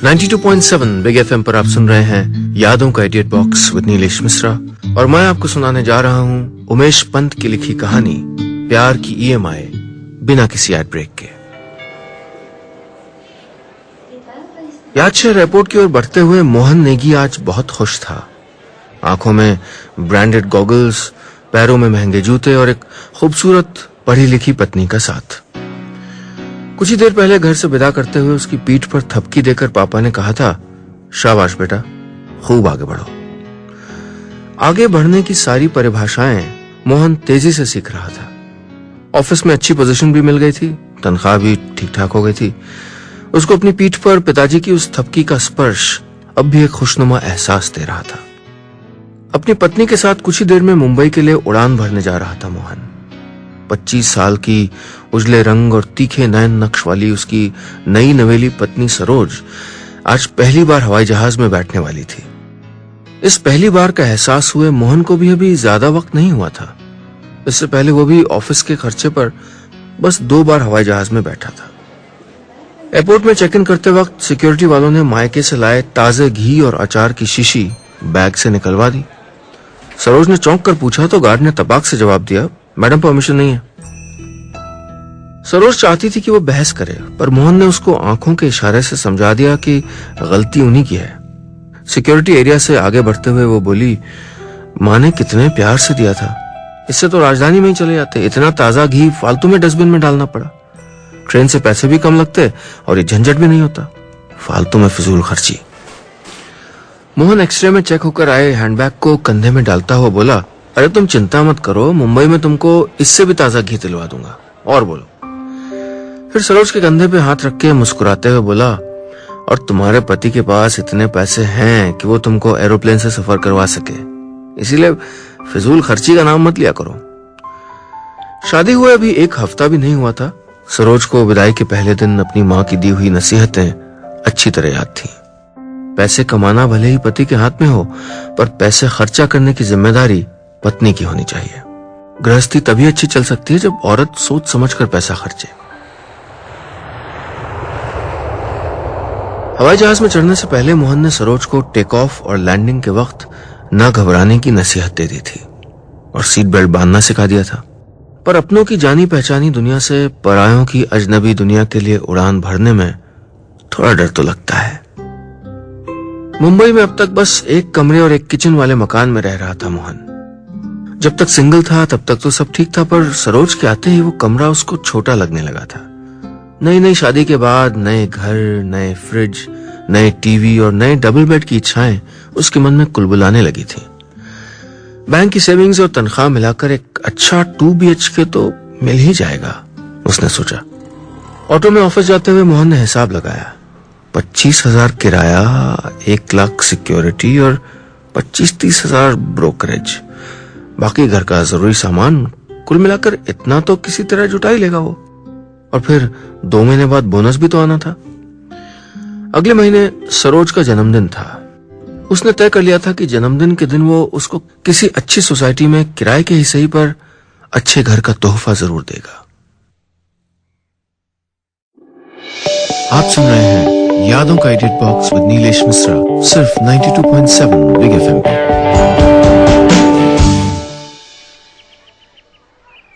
92.7 big FM पर आप सुन रहे हैं यादों का idiot box with Nilesh Mishra और मैं आपको सुनाने जा रहा हूं उमेश पंत की लिखी कहानी प्यार की ईएमआई बिना किसी एड ब्रेक के। यादशहर एयरपोर्ट की ओर बढ़ते हुए मोहन नेगी आज बहुत खुश था। आंखों में ब्रांडेड गॉगल्स, पैरों में महंगे जूते और एक खूबसूरत पढ़ी लिखी पत्नी का साथ। कुछ ही देर पहले घर से विदा करते हुए उसकी पीठ पर थपकी देकर पापा ने कहा था, शाबाश बेटा, खूब आगे बढ़ो। आगे बढ़ने की सारी परिभाषाएं मोहन तेजी से सीख रहा था। ऑफिस में अच्छी पोजीशन भी मिल गई थी, तनख्वाह भी ठीक ठाक हो गई थी। उसको अपनी पीठ पर पिताजी की उस थपकी का स्पर्श अब भी एक खुशनुमा एहसास दे रहा था। अपनी पत्नी के साथ कुछ ही देर में मुंबई के लिए उड़ान भरने जा रहा था मोहन। 25 साल की उजले रंग और तीखे नयन नक्श वाली उसकी नई नवेली पत्नी सरोज आज पहली बार हवाई जहाज में बैठने वाली थी। इस पहली बार का एहसास हुए मोहन को भी अभी ज्यादा वक्त नहीं हुआ था। इससे पहले वो भी ऑफिस के खर्चे पर बस 2 बार हवाई जहाज में बैठा था। एयरपोर्ट में चेक इन करते वक्त सिक्योरिटी वालों ने मायके से लाए ताजे घी और अचार की शीशी बैग से निकलवा दी। सरोज ने चौंक कर पूछा तो गार्ड ने तपाक से जवाब दिया, मैडम परमिशन नहीं है। सरोज चाहती थी कि वो बहस करे, पर मोहन ने उसको आंखों के इशारे से समझा दिया कि गलती उन्हीं की है। सिक्योरिटी एरिया से आगे बढ़ते हुए वो बोली, माँ ने कितने प्यार से दिया था, इससे तो राजधानी में ही चले जाते। इतना ताजा घी फालतू में डस्टबिन में डालना पड़ा। ट्रेन से पैसे भी कम लगते और ये झंझट भी नहीं होता। फालतू में फिजूल खर्ची। मोहन एक्सरे में चेक होकर आए हैंडबैग को कंधे में डालता हुआ बोला, अरे तुम चिंता मत करो, मुंबई में तुमको इससे भी ताजा घी दिलवा दूंगा। और बोलो। फिर सरोज के कंधे पे हाथ रख के मुस्कुराते हुए बोला, और तुम्हारे पति के पास इतने पैसे हैं कि वो तुमको एरोप्लेन से सफर करवा सके, इसीलिए फिजूल खर्ची का नाम मत लिया करो। शादी हुए अभी 1 हफ्ता भी नहीं हुआ था। सरोज को विदाई के पहले दिन अपनी माँ की दी हुई नसीहतें अच्छी तरह याद थी। पैसे कमाना भले ही पति के हाथ में हो, पर पैसे खर्चा करने की जिम्मेदारी पत्नी की होनी चाहिए। गृहस्थी तभी अच्छी चल सकती है जब औरत सोच समझकर पैसा खर्चे। हवाई जहाज में चढ़ने से पहले मोहन ने सरोज को टेक ऑफ और लैंडिंग के वक्त न घबराने की नसीहत दे दी थी और सीट बेल्ट बांधना सिखा दिया था। पर अपनों की जानी पहचानी दुनिया से परायों की अजनबी दुनिया के लिए उड़ान भरने में थोड़ा डर तो लगता है। मुंबई में अब तक बस 1 कमरे और 1 किचन वाले मकान में रह रहा था मोहन। जब तक सिंगल था तब तक तो सब ठीक था, पर सरोज के आते ही वो कमरा उसको छोटा लगने लगा था। नई शादी के बाद नए घर, नए फ्रिज, नए टीवी और नए डबल बेड की इच्छाएं उसके मन में कुलबुलाने लगी थी। बैंक की सेविंग्स और तनख्वाह मिलाकर एक अच्छा 2 BHK तो मिल ही जाएगा, उसने सोचा। ऑटो में ऑफिस जाते हुए मोहन ने हिसाब लगाया। 25,000 किराया, 1 लाख सिक्योरिटी और 25-30 हजार ब्रोकरेज, बाकी घर का जरूरी सामान, कुल मिलाकर इतना तो किसी तरह जुटा ही लेगा वो। और फिर 2 महीने बाद बोनस भी तो आना था। अगले महीने सरोज का जन्मदिन था। उसने तय कर लिया था कि जन्मदिन के दिन वो उसको किसी अच्छी सोसाइटी में किराए के ही सही पर अच्छे घर का तोहफा जरूर देगा। आप सुन रहे हैं यादों का edit box with Nilesh Mishra, सिर्फ 92.7 बिग एफएम पे।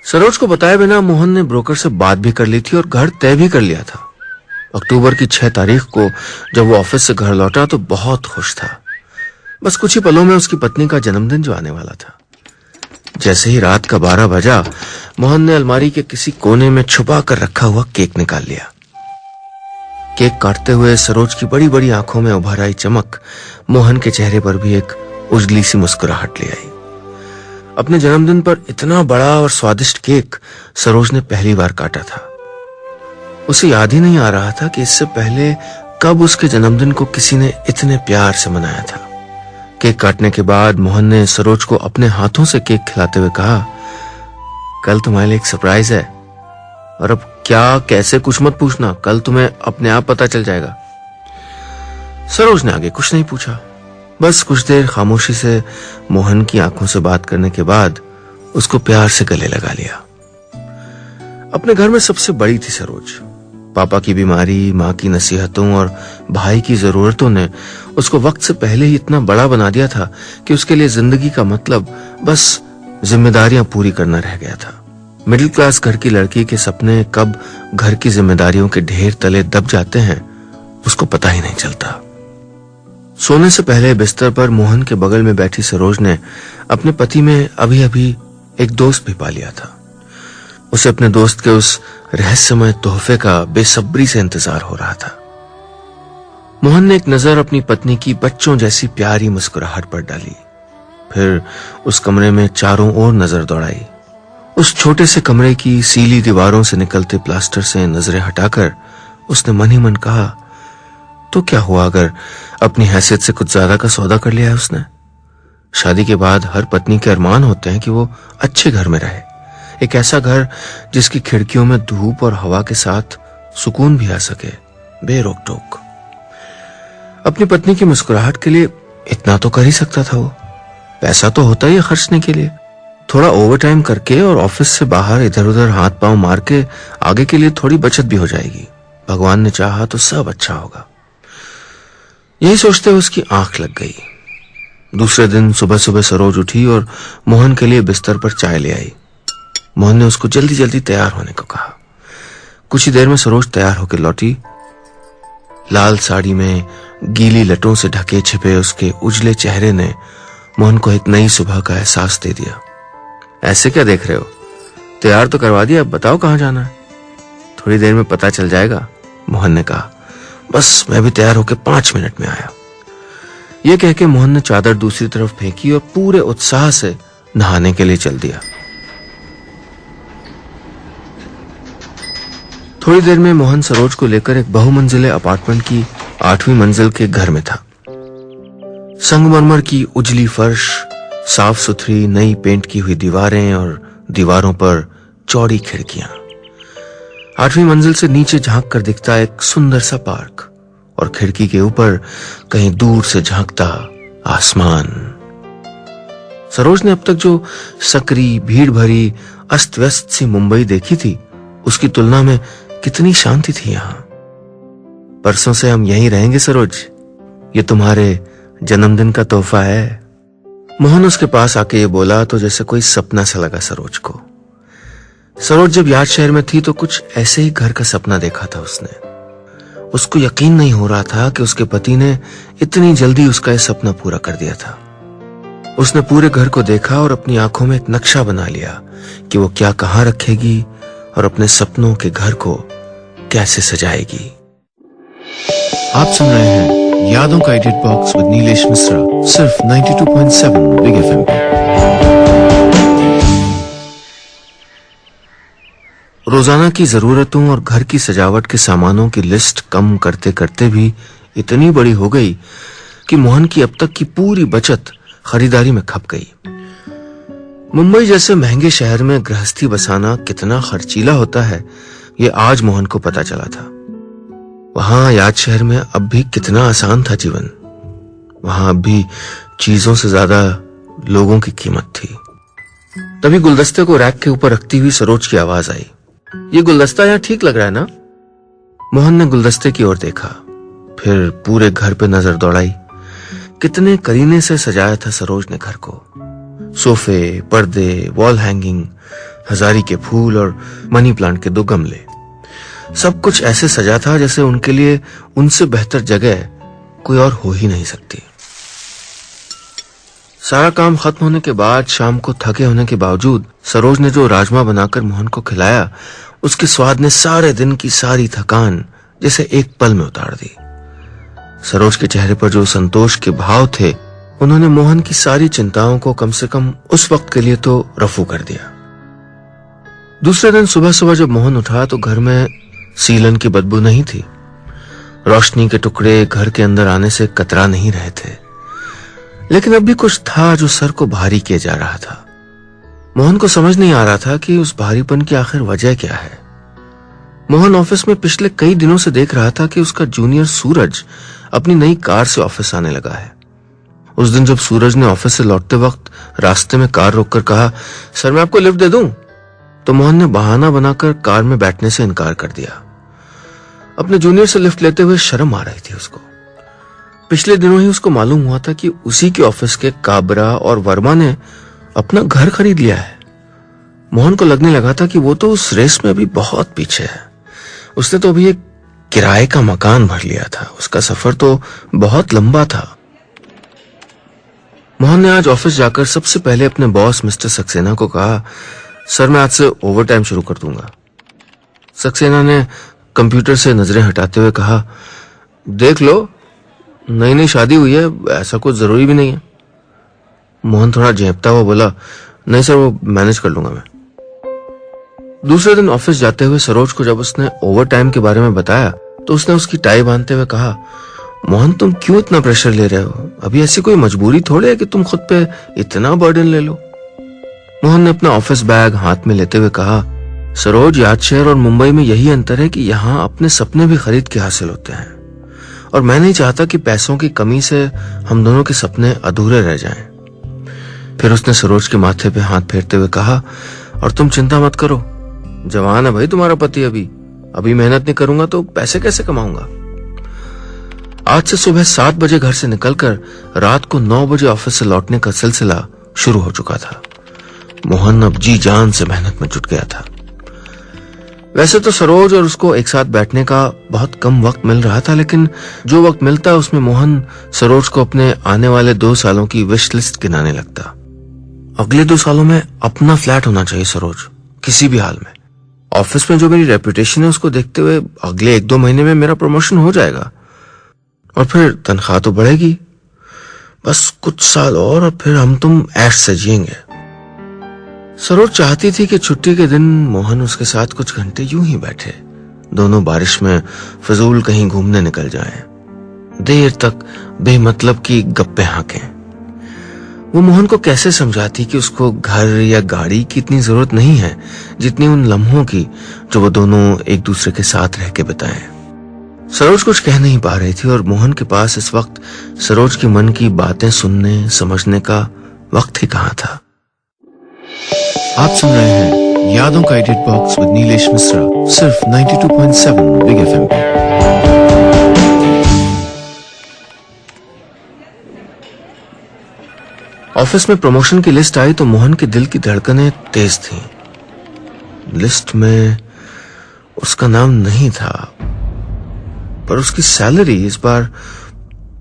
सरोज को बताए बिना मोहन ने ब्रोकर से बात भी कर ली थी और घर तय भी कर लिया था। अक्टूबर की 6 तारीख को जब वो ऑफिस से घर लौटा तो बहुत खुश था। बस कुछ ही पलों में उसकी पत्नी का जन्मदिन जो आने वाला था। जैसे ही रात का 12 बजा, मोहन ने अलमारी के किसी कोने में छुपा कर रखा हुआ केक निकाल लिया। केक काटते हुए सरोज की बड़ी बड़ी आंखों में उभर आई चमक मोहन के चेहरे पर भी एक उजली सी मुस्कुराहट ले आई। अपने जन्मदिन पर इतना बड़ा और स्वादिष्ट केक सरोज ने पहली बार काटा था। उसे याद ही नहीं आ रहा था कि इससे पहले कब उसके जन्मदिन को किसी ने इतने प्यार से मनाया था। केक काटने के बाद मोहन ने सरोज को अपने हाथों से केक खिलाते हुए कहा, कल तुम्हारे लिए एक सरप्राइज है, और अब क्या कैसे कुछ मत पूछना, कल तुम्हें अपने आप पता चल जाएगा। सरोज ने आगे कुछ नहीं पूछा, बस कुछ देर खामोशी से मोहन की आंखों से बात करने के बाद उसको प्यार से गले लगा लिया। अपने घर में सबसे बड़ी थी सरोज, पापा की बीमारी, माँ की नसीहतों और भाई की जरूरतों ने उसको वक्त से पहले ही इतना बड़ा बना दिया था कि उसके लिए जिंदगी का मतलब बस जिम्मेदारियां पूरी करना रह गया था। मिडिल क्लास घर की लड़की के सपने कब घर की जिम्मेदारियों के ढेर तले दब जाते हैं उसको पता ही नहीं चलता। सोने से पहले बिस्तर पर मोहन के बगल में बैठी सरोज ने अपने पति में अभी अभी एक दोस्त भी पा लिया था। उसे अपने दोस्त के उस रहस्यमय तोहफे का बेसब्री से इंतजार हो रहा था। मोहन ने एक नजर अपनी पत्नी की बच्चों जैसी प्यारी मुस्कुराहट पर डाली, फिर उस कमरे में चारों ओर नजर दौड़ाई। उस छोटे से कमरे की सीली दीवारों से निकलते प्लास्टर से नजरें हटाकर उसने मन ही मन कहा, तो क्या हुआ अगर अपनी हैसियत से कुछ ज्यादा का सौदा कर लिया है उसने। शादी के बाद हर पत्नी के अरमान होते हैं कि वो अच्छे घर में रहे, एक ऐसा घर जिसकी खिड़कियों में धूप और हवा के साथ सुकून भी आ सके, बेरोक टोक। अपनी पत्नी की मुस्कुराहट के लिए इतना तो कर ही सकता था वो। पैसा तो होता ही है खर्चने के लिए, थोड़ा ओवरटाइम करके और ऑफिस से बाहर इधर उधर हाथ पांव मार के आगे के लिए थोड़ी बचत भी हो जाएगी। भगवान ने चाहा तो सब अच्छा होगा। यही सोचते हुए उसकी आंख लग गई। दूसरे दिन सुबह सुबह सरोज उठी और मोहन के लिए बिस्तर पर चाय ले आई। मोहन ने उसको जल्दी जल्दी तैयार होने को कहा। कुछ ही देर में सरोज तैयार होकर लौटी। लाल साड़ी में गीली लटों से ढके छिपे उसके उजले चेहरे ने मोहन को एक नई सुबह का एहसास दे दिया। ऐसे क्या देख रहे हो, तैयार तो करवा दिया, अब बताओ कहां जाना है। थोड़ी देर में पता चल जाएगा, मोहन ने कहा। बस मैं भी तैयार होकर 5 मिनट में आया। यह कह के मोहन ने चादर दूसरी तरफ फेंकी और पूरे उत्साह से नहाने के लिए चल दिया। थोड़ी देर में मोहन सरोज को लेकर एक बहुमंजिले अपार्टमेंट की 8वीं मंजिल के घर में था। संगमरमर की उजली फर्श, साफ सुथरी नई पेंट की हुई दीवारें और दीवारों पर चौड़ी खिड़कियां। 8वीं मंजिल से नीचे झांक कर दिखता एक सुंदर सा पार्क और खिड़की के ऊपर कहीं दूर से झांकता आसमान। सरोज ने अब तक जो सकरी, भीड़ भरी, अस्त व्यस्त सी मुंबई देखी थी, उसकी तुलना में कितनी शांति थी यहां। परसों से हम यहीं रहेंगे सरोज, ये तुम्हारे जन्मदिन का तोहफा है। मोहन उसके पास आके ये बोला तो जैसे कोई सपना सा लगा सरोज को। सरोज जब याद शहर में थी तो कुछ ऐसे ही घर का सपना देखा था उसने। उसको यकीन नहीं हो रहा था कि उसके पति ने इतनी जल्दी उसका यह सपना पूरा कर दिया था। उसने पूरे घर को देखा और अपनी आंखों में एक नक्शा बना लिया कि वो क्या कहां रखेगी और अपने सपनों के घर को कैसे सजाएगी। आप सुन रहे हैं यादों का edit box with Nilesh Mishra, सिर्फ 92.7 बिग एफएम पे। रोजाना की जरूरतों और घर की सजावट के सामानों की लिस्ट कम करते करते भी इतनी बड़ी हो गई कि मोहन की अब तक की पूरी बचत खरीदारी में खप गई। मुंबई जैसे महंगे शहर में गृहस्थी बसाना कितना खर्चीला होता है, ये आज मोहन को पता चला था। वहां याद शहर में अब भी कितना आसान था जीवन। वहां अब भी चीजों से ज्यादा लोगों की कीमत थी। तभी गुलदस्ते को रैक के ऊपर रखती हुई सरोज की आवाज आई, ये गुलदस्ता यहां ठीक लग रहा है ना? मोहन ने गुलदस्ते की ओर देखा, फिर पूरे घर पे नजर दौड़ाई। कितने करीने से सजाया था सरोज ने घर को। सोफे, पर्दे, वॉल हैंगिंग, हजारी के फूल और मनी प्लांट के 2 गमले, सब कुछ ऐसे सजा था जैसे उनके लिए उनसे बेहतर जगह कोई और हो ही नहीं सकती। सारा काम खत्म होने के बाद शाम को थके होने के बावजूद सरोज ने जो राजमा बनाकर मोहन को खिलाया, उसके स्वाद ने सारे दिन की सारी थकान जैसे एक पल में उतार दी। सरोज के चेहरे पर जो संतोष के भाव थे, उन्होंने मोहन की सारी चिंताओं को कम से कम उस वक्त के लिए तो रफू कर दिया। दूसरे दिन सुबह सुबह जब मोहन उठा तो घर में सीलन की बदबू नहीं थी। रोशनी के टुकड़े घर के अंदर आने से कतरा नहीं रहे थे, लेकिन अब भी कुछ था जो सर को भारी किए जा रहा था। मोहन को समझ नहीं आ रहा था कि उस भारीपन की आखिर वजह क्या है। मोहन ऑफिस में पिछले कई दिनों से देख रहा था कि उसका जूनियर सूरज अपनी नई कार से ऑफिस आने लगा है। उस दिन जब सूरज ने ऑफिस से लौटते वक्त रास्ते में कार रोककर कहा, सर मैं आपको लिफ्ट दे दूं, तो मोहन ने बहाना बनाकर कार में बैठने से इनकार कर दिया। अपने जूनियर से लिफ्ट लेते हुए शर्म आ रही थी उसको। पिछले दिनों ही उसको मालूम हुआ था कि उसी के ऑफिस के काबरा और वर्मा ने अपना घर खरीद लिया है। मोहन को लगने लगा था कि वो तो उस रेस में अभी बहुत पीछे है। उसने तो अभी एक किराए का मकान भर लिया था। उसका सफर तो बहुत लंबा था। मोहन ने आज ऑफिस जाकर सबसे पहले अपने बॉस मिस्टर सक्सेना को कहा, सर मैं आज से ओवरटाइम शुरू कर दूंगा। सक्सेना ने कंप्यूटर से नजरें हटाते हुए कहा, देख लो, नई नई शादी हुई है, ऐसा कुछ जरूरी भी नहीं है। मोहन थोड़ा झेपता हुआ बोला, नहीं सर, वो मैनेज कर लूंगा मैं। दूसरे दिन ऑफिस जाते हुए सरोज को जब उसने ओवरटाइम के बारे में बताया तो उसने उसकी टाई बांधते हुए कहा, मोहन तुम क्यों इतना प्रेशर ले रहे हो? अभी ऐसी कोई मजबूरी थोड़ी है कि तुम खुद पे इतना बर्डन ले लो। मोहन ने अपना ऑफिस बैग हाथ में लेते हुए कहा, सरोज, याद शहर और मुंबई में यही अंतर है कि यहाँ अपने सपने भी खरीद के हासिल होते हैं, और मैं नहीं चाहता कि पैसों की कमी से हम दोनों के सपने अधूरे रह जाएं। फिर उसने सरोज के माथे पे हाथ फेरते हुए कहा, और तुम चिंता मत करो, जवान है भाई तुम्हारा पति, अभी मेहनत नहीं करूंगा तो पैसे कैसे कमाऊंगा। आज से सुबह 7 बजे घर से निकलकर रात को 9 बजे ऑफिस से लौटने का सिलसिला शुरू हो चुका था। मोहन अब जी जान से मेहनत में जुट गया था। वैसे तो सरोज और उसको एक साथ बैठने का बहुत कम वक्त मिल रहा था, लेकिन जो वक्त मिलता उसमें मोहन सरोज को अपने आने वाले 2 सालों की विश लिस्ट गिनाने लगता। अगले 2 सालों में अपना फ्लैट होना चाहिए सरोज, किसी भी हाल में। ऑफिस में जो मेरी रेपुटेशन है उसको देखते हुए अगले 1-2 महीने में मेरा प्रमोशन हो जाएगा और फिर तनख्वाह तो बढ़ेगी। बस कुछ साल और फिर हम तुम ऐश से जिएंगे। सरोज चाहती थी कि छुट्टी के दिन मोहन उसके साथ कुछ घंटे यूं ही बैठे, दोनों बारिश में फजूल कहीं घूमने निकल जाएं, देर तक बेमतलब की गप्पे हाँकें। वो मोहन को कैसे समझाती कि उसको घर या गाड़ी की इतनी जरूरत नहीं है जितनी उन लम्हों की जो वो दोनों एक दूसरे के साथ रह के बिताएं। सरोज कुछ कह नहीं पा रही थी और मोहन के पास इस वक्त सरोज के मन की बातें सुनने समझने का वक्त ही कहाँ था। आप सुन रहे हैं यादों का edit box with Nilesh Mishra, सिर्फ 92.7 बिग एफएम पे। ऑफिस में प्रमोशन की लिस्ट आई तो मोहन के दिल की धड़कनें तेज थीं। लिस्ट में उसका नाम नहीं था, पर उसकी सैलरी इस बार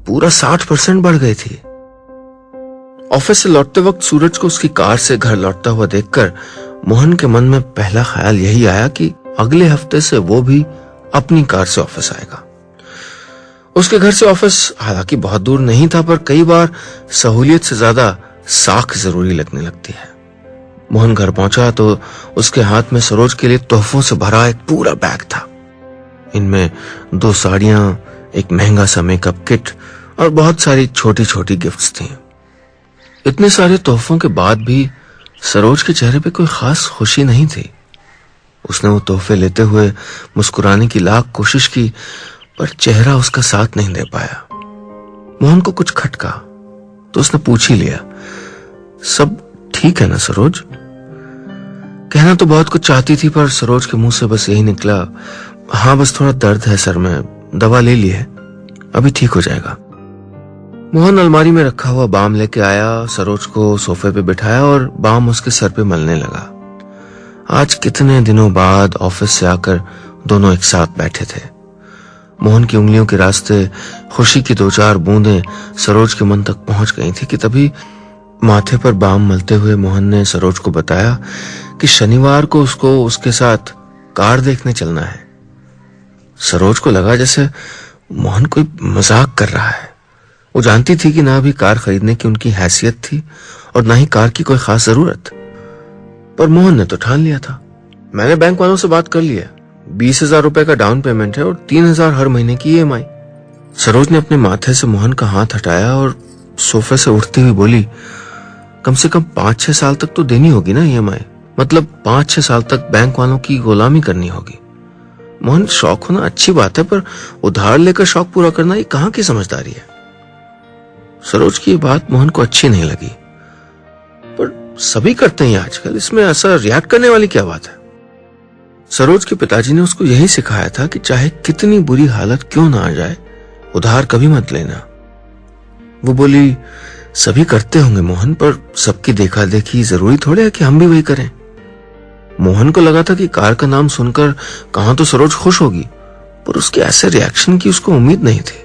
पूरा 60% बढ़ गई थी। ऑफिस से लौटते वक्त सूरज को उसकी कार से घर लौटता हुआ देखकर मोहन के मन में पहला ख्याल यही आया कि अगले हफ्ते से वो भी अपनी कार से ऑफिस आएगा। उसके घर से ऑफिस हालांकि बहुत दूर नहीं था, पर कई बार सहूलियत से ज्यादा साख जरूरी लगने लगती है। मोहन घर पहुंचा तो उसके हाथ में सरोज के लिए तोहफों से भरा एक पूरा बैग था। इनमें 2 साड़ियां, एक महंगा सा मेकअप किट और बहुत सारी छोटी छोटी गिफ्ट्स थी। इतने सारे तोहफों के बाद भी सरोज के चेहरे पे कोई खास खुशी नहीं थी। उसने वो तोहफे लेते हुए मुस्कुराने की लाख कोशिश की, पर चेहरा उसका साथ नहीं दे पाया। मोहन को कुछ खटका तो उसने पूछ ही लिया, सब ठीक है ना सरोज? कहना तो बहुत कुछ चाहती थी, पर सरोज के मुंह से बस यही निकला, हाँ बस थोड़ा दर्द है सर में, दवा ले ली है, अभी ठीक हो जाएगा। मोहन अलमारी में रखा हुआ बाम लेके आया, सरोज को सोफे पे बिठाया और बाम उसके सर पे मलने लगा। आज कितने दिनों बाद ऑफिस से आकर दोनों एक साथ बैठे थे। मोहन की उंगलियों के रास्ते खुशी की 2-4 बूंदें सरोज के मन तक पहुंच गई थी कि तभी माथे पर बाम मलते हुए मोहन ने सरोज को बताया कि शनिवार को उसको उसके साथ कार देखने चलना है। सरोज को लगा जैसे मोहन कोई मजाक कर रहा है। वो जानती थी कि ना भी कार खरीदने की उनकी हैसियत थी और ना ही कार की कोई खास जरूरत, पर मोहन ने तो ठान लिया था। मैंने बैंक वालों से बात कर ली है, 20,000 रुपए का डाउन पेमेंट है और 3,000 हर महीने की EMI। सरोज ने अपने माथे से मोहन का हाथ हटाया और सोफे से उठती हुई बोली, कम से कम 5-6 साल तक तो देनी होगी ना EMI, मतलब 5-6 साल तक बैंक वालों की गुलामी करनी होगी। मोहन, शौक होना अच्छी बात है, पर उधार लेकर शौक पूरा करना ये कहाँ की समझदारी है। सरोज की बात मोहन को अच्छी नहीं लगी, पर सभी करते हैं आजकल, इसमें ऐसा रिएक्ट करने वाली क्या बात है। सरोज के पिताजी ने उसको यही सिखाया था कि चाहे कितनी बुरी हालत क्यों ना आ जाए, उधार कभी मत लेना। वो बोली, सभी करते होंगे मोहन, पर सबकी देखा देखी जरूरी थोड़े है कि हम भी वही करें। मोहन को लगा था कि कार का नाम सुनकर कहां तो सरोज खुश होगी, पर उसके ऐसे रिएक्शन की उसको उम्मीद नहीं थी।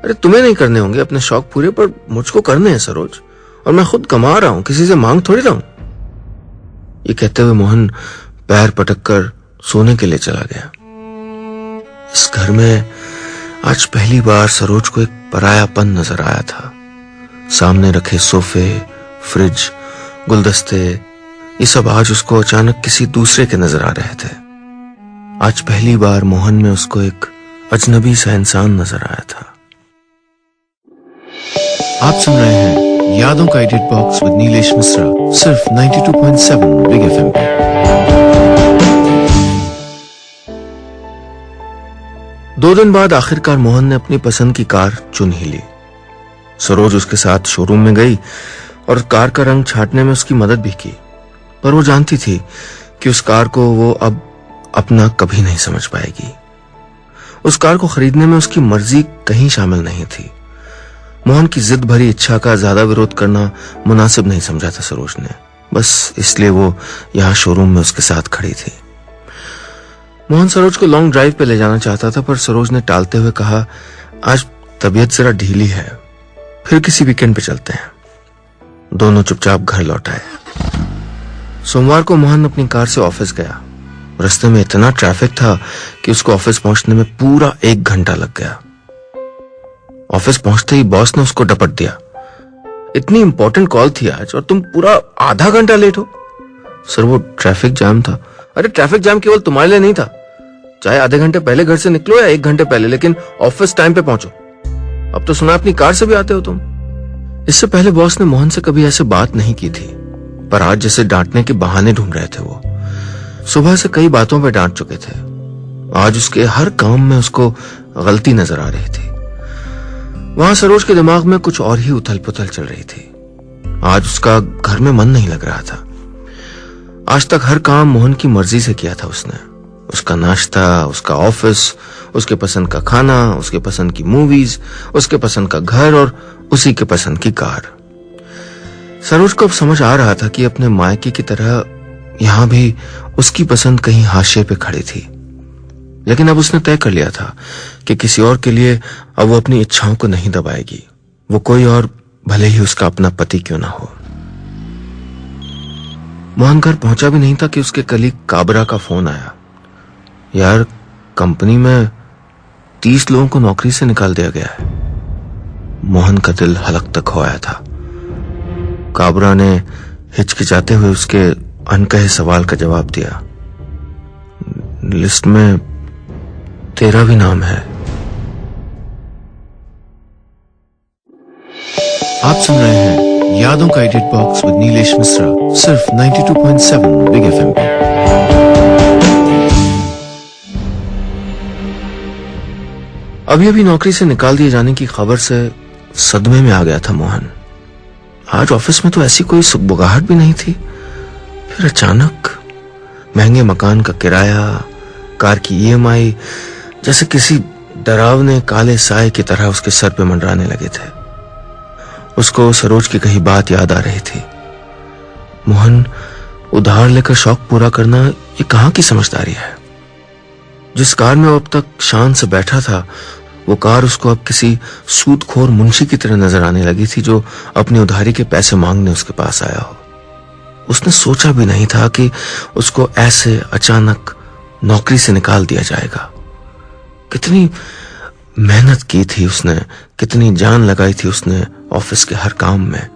अरे तुम्हें नहीं करने होंगे अपने शौक पूरे, पर मुझको करने हैं सरोज, और मैं खुद कमा रहा हूं, किसी से मांग थोड़ी रहा हूं। ये कहते हुए मोहन पैर पटक कर सोने के लिए चला गया। इस घर में आज पहली बार सरोज को एक परायापन नजर आया था। सामने रखे सोफे, फ्रिज, गुलदस्ते, ये सब आज उसको अचानक किसी दूसरे के नजर आ रहे थे। आज पहली बार मोहन में उसको एक अजनबी सा इंसान नजर आया था। आप सुन रहे हैं यादों का edit box with Nilesh Mishra, सिर्फ 92.7 बिग एफएम पे। दो दिन बाद आखिरकार मोहन ने अपनी पसंद की कार चुन ही ली। सरोज उसके साथ शोरूम में गई और कार का रंग छांटने में उसकी मदद भी की, पर वो जानती थी कि उस कार को वो अब अपना कभी नहीं समझ पाएगी। उस कार को खरीदने में उसकी मर्जी कहीं शामिल नहीं थी। मोहन की जिद भरी इच्छा का ज्यादा विरोध करना मुनासिब नहीं समझा था सरोज ने, बस इसलिए वो यहां शोरूम में उसके साथ खड़ी थी। मोहन सरोज को लॉन्ग ड्राइव पे ले जाना चाहता था, पर सरोज ने टालते हुए कहा, आज तबीयत जरा ढीली है, फिर किसी वीकेंड पे चलते हैं। दोनों चुपचाप घर लौट आए। सोमवार को मोहन अपनी कार से ऑफिस गया। रास्ते में इतना ट्रैफिक था कि उसको ऑफिस पहुंचने में पूरा 1 घंटा लग गया। ऑफिस पहुंचते ही बॉस ने उसको डपट दिया, इतनी इंपॉर्टेंट कॉल थी आज और तुम पूरा आधा घंटा लेट हो। सर वो ट्रैफिक जाम था। अरे ट्रैफिक जाम केवल तुम्हारे लिए नहीं था, चाहे आधे घंटे पहले घर से निकलो या 1 घंटे पहले, लेकिन ऑफिस टाइम पे पहुंचो। अब तो सुना अपनी कार से भी आते हो तुम। इससे पहले बॉस ने मोहन से कभी ऐसे बात नहीं की थी, पर आज जैसे डांटने के बहाने ढूंढ रहे थे। वो सुबह से कई बातों पे डांट चुके थे, आज उसके हर काम में उसको गलती नजर आ रही थी। वहां सरोज के दिमाग में कुछ और ही उथल पुथल चल रही थी। आज उसका घर में मन नहीं लग रहा था। आज तक हर काम मोहन की मर्जी से किया था उसने। उसका नाश्ता, उसका ऑफिस, उसके पसंद का खाना, उसके पसंद की मूवीज, उसके पसंद का घर और उसी के पसंद की कार। सरोज को अब समझ आ रहा था कि अपने मायके की तरह यहां भी उसकी पसंद कहीं हाशिए पे खड़ी थी, लेकिन अब उसने तय कर लिया था कि किसी और के लिए अब वो अपनी इच्छाओं को नहीं दबाएगी, वो कोई और भले ही उसका अपना पति क्यों ना हो। मोहन घर पहुंचा भी नहीं था कि उसके कलीग काबरा का फोन आया। यार, कंपनी में 30 लोगों को नौकरी से निकाल दिया गया है। मोहन का दिल हलक तक हो आया था। काबरा ने हिचकिचाते हुए उसके अनकहे सवाल का जवाब दिया, लिस्ट में तेरा भी नाम है। आप सुन रहे हैं यादों का edit box with Nilesh Mishra, सिर्फ 92.7 बिग एफएम पे। अभी अभी नौकरी से निकाल दिए जाने की खबर से सदमे में आ गया था मोहन। आज ऑफिस में तो ऐसी कोई सुगबुगाहट भी नहीं थी, फिर अचानक महंगे मकान का किराया, कार की ईएमआई जैसे किसी डरावने काले साए की तरह उसके सर पे मंडराने लगे थे। उसको सरोज की कही बात याद आ रही थी। मोहन, उधार लेकर शौक पूरा करना ये कहां की समझदारी है। जिस कार में वो अब तक शान से बैठा था, वो कार उसको अब किसी सूदखोर मुंशी की तरह नजर आने लगी थी जो अपनी उधारी के पैसे मांगने उसके पास आया हो। उसने सोचा भी नहीं था कि उसको ऐसे अचानक नौकरी से निकाल दिया जाएगा। कितनी मेहनत की थी उसने, कितनी जान लगाई थी उसने ऑफिस के हर काम में।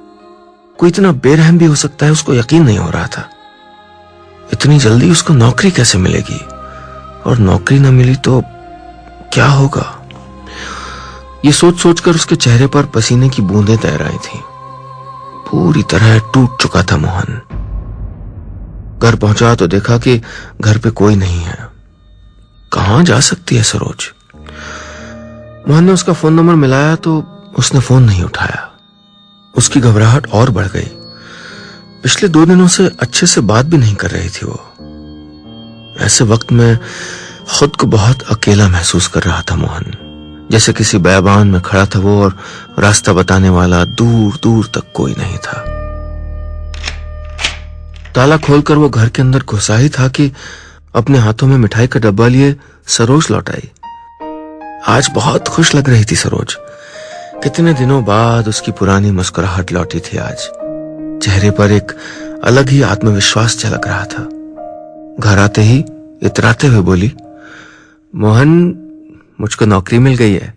कोई इतना बेरहम भी हो सकता है, उसको यकीन नहीं हो रहा था। इतनी जल्दी उसको नौकरी कैसे मिलेगी, और नौकरी न मिली तो क्या होगा। ये सोच सोचकर उसके चेहरे पर पसीने की बूंदें तैर आई थी। पूरी तरह टूट चुका था मोहन। घर पहुंचा तो देखा कि घर पे कोई नहीं है। कहां जा सकती है सरोज। मोहन ने उसका फोन नंबर मिलाया तो उसने फोन नहीं उठाया। उसकी घबराहट और बढ़ गई। पिछले 2 दिनों से अच्छे से बात भी नहीं कर रही थी वो। ऐसे वक्त में खुद को बहुत अकेला महसूस कर रहा था मोहन। जैसे किसी बेबान में खड़ा था वो और रास्ता बताने वाला दूर दूर तक कोई नहीं था। ताला खोलकर वो घर के अंदर घुसा ही था कि अपने हाथों में मिठाई का डब्बा लिए सरोज लौट आई। आज बहुत खुश लग रही थी सरोज। कितने दिनों बाद उसकी पुरानी मुस्कुराहट लौटी थी आज। चेहरे पर एक अलग ही आत्मविश्वास झलक रहा था। घर आते ही इतराते हुए बोली, मोहन, मुझको नौकरी मिल गई है।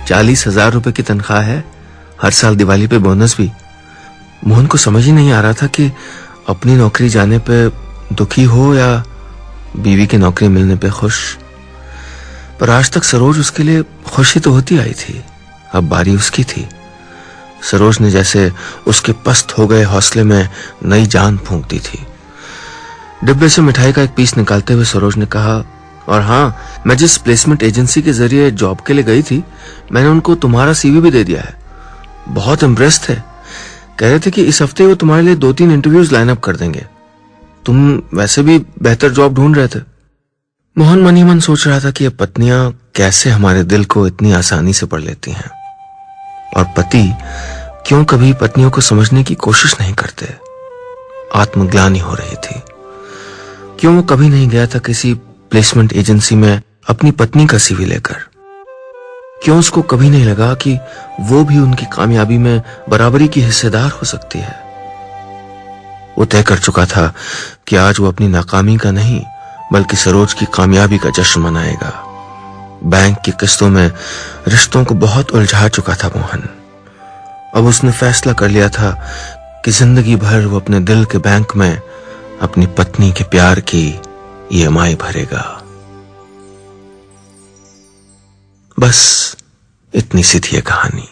40,000 रुपए की तनख्वाह है, हर साल दिवाली पे बोनस भी। मोहन को समझ ही नहीं आ रहा था कि अपनी नौकरी जाने पे दुखी हो या बीवी की नौकरी मिलने पे खुश। पर आज तक सरोज उसके लिए खुशी तो होती आई थी, अब बारी उसकी थी। सरोज ने जैसे उसके पस्त हो गए हौसले में नई जान फूंक दी थी। डिब्बे से मिठाई का एक पीस निकालते हुए सरोज ने कहा, और हाँ, मैं जिस प्लेसमेंट एजेंसी के जरिए जॉब के लिए गई थी, मैंने उनको तुम्हारा सीवी भी दे दिया है। बहुत इम्प्रेस थे। कह रहे थे कि इस हफ्ते वो तुम्हारे लिए 2-3 इंटरव्यूज लाइन अप कर देंगे। तुम वैसे भी बेहतर जॉब ढूंढ रहे थे। मोहन मन ही मन सोच रहा था कि ये पत्नियां कैसे हमारे दिल को इतनी आसानी से पढ़ लेती हैं, और पति क्यों कभी पत्नियों को समझने की कोशिश नहीं करते। आत्मग्लानि हो रही थी। क्यों वो कभी नहीं गया था किसी प्लेसमेंट एजेंसी में अपनी पत्नी का सीवी लेकर। क्यों उसको कभी नहीं लगा कि वो भी उनकी कामयाबी में बराबरी की हिस्सेदार हो सकती है। वो तय कर चुका था कि आज वो अपनी नाकामी का नहीं बल्कि सरोज की कामयाबी का जश्न मनाएगा। बैंक की किस्तों में रिश्तों को बहुत उलझा चुका था मोहन। अब उसने फैसला कर लिया था कि जिंदगी भर वो अपने दिल के बैंक में अपनी पत्नी के प्यार की EMI भरेगा। बस इतनी सी थी ये कहानी।